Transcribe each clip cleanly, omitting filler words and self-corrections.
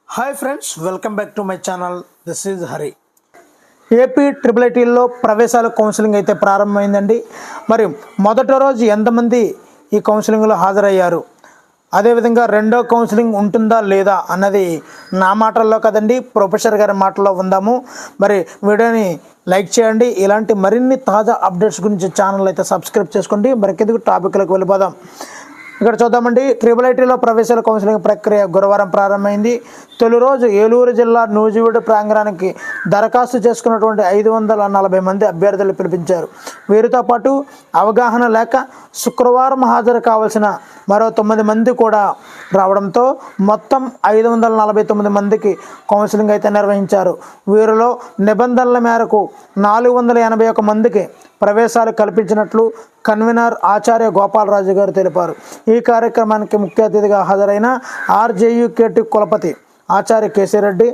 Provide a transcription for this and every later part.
Hi friends, welcome back to my channel. This is Hari. AP triple ఐటీలో ప్రవేశాల counselling అయితే ప్రారంభమైందండి. మరి మొదటి రోజు ఎంతమంది ఈ కౌన్సిలింగ్లో హాజరయ్యారు, అదేవిధంగా రెండో కౌన్సిలింగ్ ఉంటుందా లేదా అన్నది నా మాటల్లో కదండి, ప్రొఫెసర్ గారి మాటల్లో ఉందాము. మరి వీడియోని లైక్ చేయండి. ఇలాంటి మరిన్ని తాజా అప్డేట్స్ గురించి ఛానల్ అయితే సబ్స్క్రైబ్ చేసుకోండి. మరికెందుకు టాపిక్లకు వెళ్ళిపోదాం. ఇక్కడ చూద్దామండి. ట్రిపుల్ ఐటీలో ప్రవేశాల కౌన్సిలింగ్ ప్రక్రియ గురువారం ప్రారంభమైంది. తొలి రోజు ఏలూరు జిల్లా నూజివీడు ప్రాంగణానికి దరఖాస్తు చేసుకున్నటువంటి 540 మంది అభ్యర్థులు పిలిపించారు. వీరితో పాటు అవగాహన లేక శుక్రవారం హాజరు కావాల్సిన మరో 9 మంది కూడా రావడంతో మొత్తం 549 మందికి కౌన్సిలింగ్ అయితే నిర్వహించారు. వీరిలో నిబంధనల మేరకు 481 మందికి ప్రవేశాలు కల్పించినట్లు కన్వీనర్ ఆచార్య గోపాలరాజు గారు తెలిపారు. ఈ కార్యక్రమానికి ముఖ్య అతిథిగా హాజరైన ఆర్జేయుకేటి కులపతి ఆచార్య కేశిరెడ్డి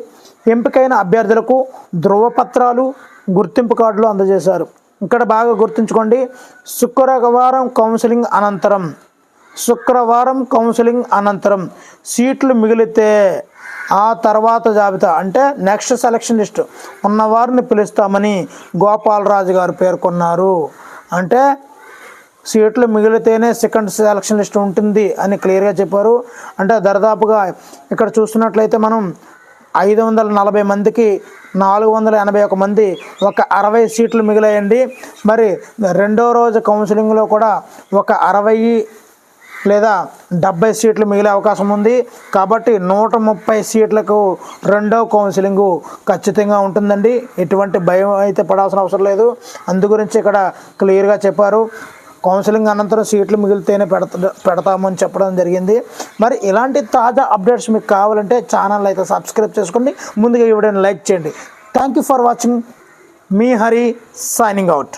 ఎంపికైన అభ్యర్థులకు ధృవపత్రాలు, గుర్తింపు కార్డులు అందజేశారు. ఇక్కడ బాగా గుర్తుంచుకోండి, శుక్రవారం కౌన్సిలింగ్ అనంతరం సీట్లు మిగిలితే ఆ తర్వాత జాబితా అంటే నెక్స్ట్ సెలక్షన్ లిస్ట్ ఉన్నవారిని పిలుస్తామని గోపాలరాజు గారు పేర్కొన్నారు. అంటే సీట్లు మిగిలితేనే సెకండ్ సెలక్షన్ లిస్ట్ ఉంటుంది అని క్లియర్గా చెప్పారు. అంటే దరిదాపుగా ఇక్కడ చూస్తున్నట్లయితే మనం 540 మందికి 481 మంది, ఒక 60 సీట్లు మిగిలాయండి. మరి రెండో రోజు కౌన్సిలింగ్లో కూడా ఒక 60 లేదా 70 సీట్లు మిగిలే అవకాశం ఉంది. కాబట్టి 130 సీట్లకు రెండో కౌన్సిలింగు ఖచ్చితంగా ఉంటుందండి. ఎటువంటి భయం అయితే పడాల్సిన అవసరం లేదు. అందుగురించి ఇక్కడ క్లియర్గా చెప్పారు. కౌన్సిలింగ్ అనంతరం సీట్లు మిగిలితేనే పెడతామని చెప్పడం జరిగింది. మరి ఇలాంటి తాజా అప్డేట్స్ మీకు కావాలంటే ఛానల్ అయితే సబ్స్క్రైబ్ చేసుకోండి. ముందుగా ఈ వీడియోని లైక్ చేయండి. Thank you for watching. Me Hari signing out.